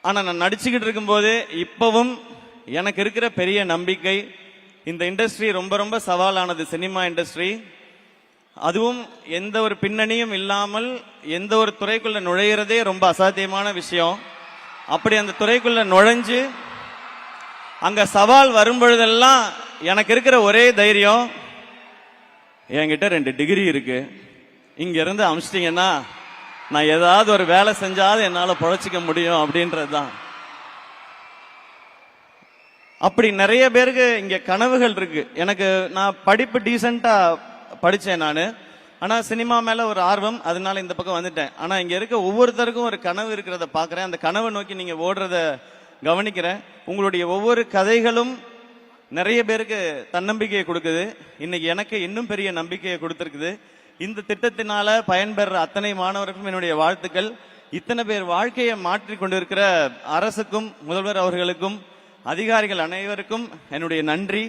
ஆனா நான் நடிச்சுக்கிட்டு இருக்கும்போது இப்பவும் எனக்கு இருக்கிற பெரிய நம்பிக்கை, இந்த இண்டஸ்ட்ரி ரொம்ப ரொம்ப சவாலானது, சினிமா இண்டஸ்ட்ரி. அதுவும் எந்த ஒரு பின்னணியும் இல்லாமல் எந்த ஒரு துறைக்குள்ள நுழையிறதே ரொம்ப அசாத்தியமான விஷயம். அப்படி அந்த துறைக்குள்ள நுழைஞ்சு அங்க சவால் வரும்பொழுதெல்லாம் எனக்கு இருக்கிற ஒரே தைரியம், என்கிட்ட 2 டிகிரி இருக்கு, இங்க இருந்து அமிச்சிட்டீங்கன்னா நான் ஏதாவது ஒரு வேலை செஞ்சாவது என்னால பொழைச்சிக்க முடியும் அப்படின்றதுதான். அப்படி நிறைய பேருக்கு இங்க கனவுகள் இருக்கு. எனக்கு நான் படிப்பு டீசெண்டா படிச்சேன் நானு. ஆனா சினிமா மேல ஒரு ஆர்வம், அதனால இந்த பக்கம் வந்துட்டேன். ஆனா இங்க இருக்க ஒவ்வொருத்தருக்கும் ஒரு கனவு இருக்கிறத பாக்குறேன். அந்த கனவை நோக்கி நீங்க ஓடுறத கவனிக்கிறேன். உங்களுடைய ஒவ்வொரு கதைகளும் நிறைய பேருக்கு தன்னம்பிக்கையை கொடுக்குது. இன்னைக்கு எனக்கு இன்னும் பெரிய நம்பிக்கையை கொடுத்திருக்குது. இந்த திட்டத்தினால பயன்பெற அத்தனை மாணவர்களுக்கும் என்னுடைய வாழ்த்துக்கள். இத்தனை பேர் வாழ்க்கையை மாற்றி கொண்டிருக்கிற அரசுக்கும் முதல்வர் அவர்களுக்கும் அதிகாரிகள் அனைவருக்கும் என்னுடைய நன்றி.